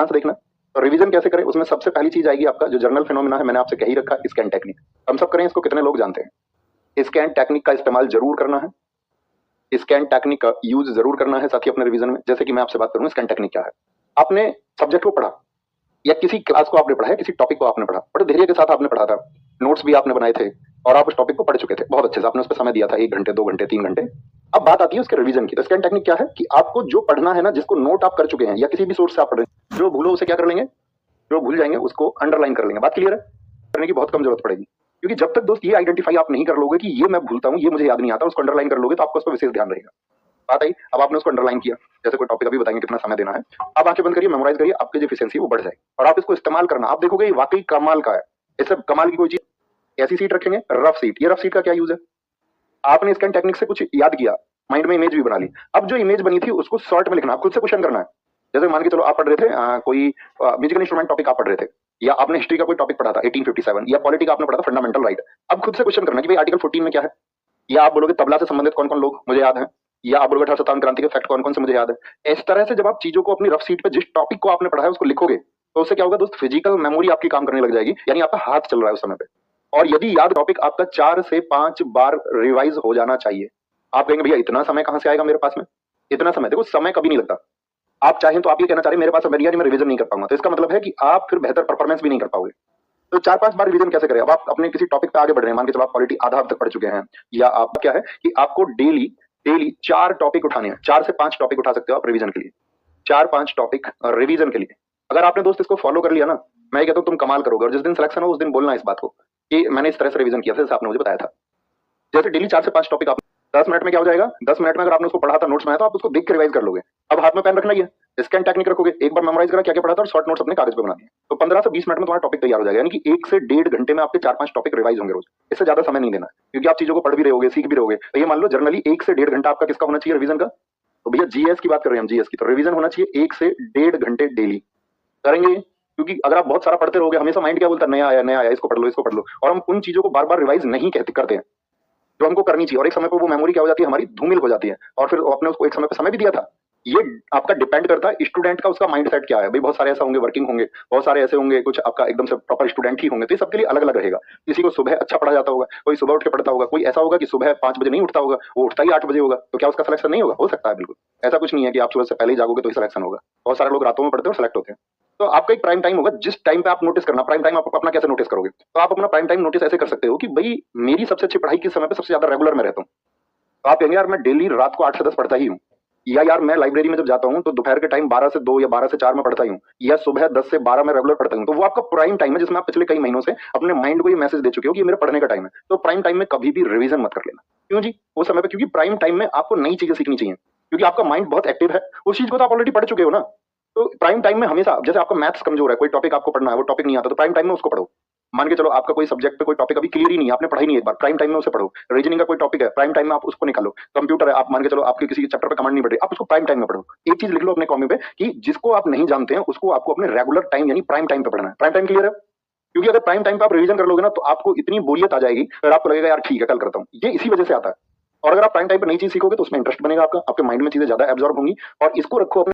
ध्यान से देखना। तो रिवीजन कैसे करें, उसमें सबसे पहली चीज आएगी आपका जो जर्नल फिनोमिना है, मैंने आपसे कह ही रखा, स्कैन टेक्निक। हम सब करें इसको, कितने लोग जानते हैं? स्कैन टेक्निक का इस्तेमाल जरूर करना है, स्कैन टेक्निक का यूज जरूर करना है साथ ही अपने रिवीजन में। जैसे कि मैं आपसे बात करूं स्कैन टेक्निक क्या है। आपने सब्जेक्ट को पढ़ा या किसी क्लास को आपने पढ़ा है, किसी टॉपिक को आपने पढ़ा, बड़े धैर्य के साथ आपने पढ़ा था, नोट्स भी आपने बनाए थे और आप उस टॉपिक को पढ़ चुके थे बहुत अच्छे से, आपने उस पर समय दिया था 1 घंटे 2 घंटे 3 घंटे। अब बात आती है उसके रिवीजन की। तो स्कैन टेक्निक क्या है कि आपको जो पढ़ना है ना, जिसको नोट आप कर चुके हैं या किसी भी सोर्स से आप पढ़ रहे हैं, जो भूलो उसे क्या कर लेंगे, जो भूल जाएंगे उसको अंडरलाइन कर लेंगे। बात क्लियर है? करने की बहुत कम जरूरत पड़ेगी, क्योंकि जब तक दोस्त ये आइडेंटिफाई आप नहीं कर लोगे कि ये मैं भूलता हूं, ये मुझे याद नहीं आता, उसको अंडरलाइन कर लोगे तो आपको उस पर विशेष ध्यान रहेगा। बात आई, अब आपने उसको अंडरलाइन किया, जैसे कोई टॉपिक अभी बताएंगे कितना समय देना है, अब आंखें बंद करिए, मेमोराइज करिए, आपकी जो एफिशिएंसी वो बढ़ जाएगी और आप इसको इस्तेमाल करना, आप देखोगे ये वाकई कमाल का है। इससे कमाल की कोई चीज, ऐसी सीट रखेंगे रफ सीट। ये रफ सीट का क्या यूज है? आपने स्कैन टेक्निक से कुछ याद किया, माइंड में इमेज भी बना ली, अब जो इमेज बनी थी उसको शॉर्ट में लिखना, आप खुद से क्वेश्चन करना है। जैसे मान के चलो आप पढ़ रहे थे कोई म्यूजिकल इंस्ट्रूमेंट टॉपिक आप पढ़ रहे थे, या आपने हिस्ट्री का कोई टॉपिक पढ़ा था 1857, या पॉलिटी का आपने पढ़ा था फंडामेंटल राइट। अब खुद से क्वेश्चन करना कि भाई आर्टिकल 14 में क्या है, या आप बोलोगे तबला से संबंधित कौन कौन लोग मुझे याद है, या आप बोलोगे 1857 क्रांति के फैक्ट कौन कौन से मुझे याद है। इस तरह से जब आप चीजों को अपनी रफ सीट पे जिस टॉपिक को आपने पढ़ा है उसको लिखोगे, तो उससे क्या होगा दोस्त, फिजिकल मेमोरी आपकी काम करने लग जाएगी, यानी आपका हाथ चल रहा है उस समय पे। और यदि याद टॉपिक आपका 4 से 5 बार रिवाइज हो जाना चाहिए। आप कहेंगे भैया इतना समय कहां से आएगा मेरे पास में? इतना समय, देखो समय कभी नहीं लगता। आप चाहें तो आप ये कहना चाह रहे हैं मेरे पास समय नहीं है, मैं रिवीजन नहीं कर पाऊंगा, तो इसका मतलब है कि आप फिर बेहतर परफॉर्मेंस भी नहीं कर पाओगे। तो 4-5 बार रिवीजन कैसे करें? अब आप अपने किसी टॉपिक पे आगे बढ़ रहे हैं, मान के चलो आप पॉलिटी आधा अब तक पढ़ चुके हैं, या आप क्या है कि आपको डेली डेली 4 टॉपिक उठाने हैं, 4 से 5 टॉपिक उठा सकते हो आप रिवीजन के लिए, 4-5 टॉपिक रिवीजन के लिए। अगर आपने दोस्त इसको फॉलो कर लिया ना, मैं कहता हूँ तुम कमाल करोगे। और जिस दिन सिलेक्शन हो उस दिन बोलना इस बात को कि मैंने इस तरह से रिवीजन किया था जैसे आपने मुझे बताया था। जैसे डेली 4 से 5 टॉपिक आप 10 मिनट में क्या हो जाएगा, 10 मिनट में अगर आपने उसको पढ़ा था, नोट्स बनाया तो आप उसको देख के रिवाइज कर लोगे। अब हाथ में पेन रखना ही है, स्कैन टेक्निक रखोगे, एक बार मेमोराइज करा क्या क्या पढ़ा था और शॉर्ट नोट्स अपने कागज पे बना दिए, तो 15 से 20 मिनट में तुम्हारा टॉपिक तैयार हो जाएगा। यानी कि 1 से 1.5 घंटे में आपके 4-5 टॉपिक रिवाइज होंगे रोज। इससे ज्यादा समय नहीं देना, क्योंकि आप चीजों को पढ़ भी रहोगे, सीख भी रहोगे। तो ये मान लो जर्नली 1 से 1.5 घंटा आपका किसका होना चाहिए, रिवीजन का। तो भैया जीएस की बात कर रहे हैं हम, जीएस की, तो रिवीजन होना चाहिए 1 से 1.5 घंटे डेली करेंगे। क्योंकि अगर आप बहुत सारा पढ़ते रहोगे, हमेशा माइंड क्या बोलता है, नया आया, इसको पढ़ लो इसको पढ़ लो, और हम उन चीजों को बार बार रिवाइज नहीं करते हैं जो हमको करनी चाहिए। और एक समय पर वो मेमोरी क्या हो जाती है, हमारी धूमिल हो जाती है, और फिर आपने उसको एक समय पर समय भी दिया था। ये आपका डिपेंड करता है स्टूडेंट का, उसका माइंडसेट क्या है। भाई बहुत सारे ऐसा होंगे वर्किंग होंगे, बहुत सारे ऐसे होंगे कुछ आपका एकदम से प्रॉपर स्टूडेंट ही होंगे, तो ये सबके लिए अलग अलग रहेगा। किसी को सुबह अच्छा पढ़ा जाता होगा, कोई सुबह उठ के पढ़ता होगा, कोई ऐसा होगा कि सुबह 5 बजे नहीं उठता होगा, वो उठता ही 8 बजे होगा, तो क्या उसका सिलेक्शन नहीं होगा? हो सकता है, बिल्कुल। ऐसा कुछ नहीं है कि आप सुबह से पहले ही जागोगे तो ही सिलेक्शन होगा। बहुत सारे लोग रातों में पढ़ते हैं और सिलेक्ट होते हैं। तो आपका एक प्राइम टाइम होगा जिस टाइम पे आप नोटिस करना। प्राइम टाइम आप अपना कैसे नोटिस करोगे? तो आप अपना प्राइम टाइम नोटिस ऐसे कर सकते हो कि भाई मेरी सबसे अच्छी पढ़ाई किस समय पे सबसे ज्यादा रेगुलर में रहता हूँ। तो आप कहेंगे यार मैं डेली रात को 8 से 10 पढ़ता ही हूँ, या यार मैं लाइब्रेरी में जब जाता हूँ तो दोपहर के टाइम 12 से 2 या 12 से 4 में पढ़ता ही हूँ, या सुबह 10 से 12 में रेगुलर पढ़ता हूँ। तो वो आपका प्राइम टाइम है जिसमें आप पिछले कई महीनों से अपने माइंड को ये मैसेज दे चुके हो कि ये मेरे पढ़ने का टाइम है। तो प्राइम टाइम में कभी भी रिवीजन मत कर लेना। क्यों जी? उस समय पे, क्योंकि प्राइम टाइम में आपको नई चीजें सीखनी चाहिए, क्योंकि आपका माइंड बहुत एक्टिव है, उस चीज को तो आप ऑलरेडी पढ़ चुके हो ना। तो प्राइम टाइम में हमेशा, जैसे आपका मैथ्स कमजोर है, कोई टॉपिक आपको पढ़ना है, वो टॉपिक नहीं आता, तो प्राइम टाइम में उसको पढ़ो। मान के चलो आपका कोई सब्जेक्ट पे कोई टॉपिक अभी क्लियर ही नहीं है, आपने पढ़ा ही नहीं, एक बार प्राइम टाइम में उसे पढ़ो। रीजनिंग का कोई टॉपिक है, प्राइम टाइम में आप उसको निकालो। कंप्यूटर है, आप मान के चलो आपके किसी चैप्टर पे कमांड नहीं बढ़ रही, आप उसको प्राइम टाइम में पढ़ो। एक चीज लिख लो अपने कॉपी पे कि जिसको आप नहीं जानते हैं उसको आपको अपने रेगुलर टाइम यानी प्राइम टाइम पे पढ़ना है। प्राइम टाइम क्लियर है? क्योंकि अगर प्राइम टाइम पे आप रिवीजन कर लोगे ना तो आपको इतनी बोरियत आ जाएगी, फिर आपको लगेगा यार ठीक है कल करता हूँ। ये इसी वजह से आता है। और अगर आप प्राइम टाइम पे नई चीज सीखोगे तो उसमें इंटरेस्ट बनेगा आपका, आपके माइंड में चीजें ज्यादा एब्जॉर्ब होंगी। और इसको रखो अपने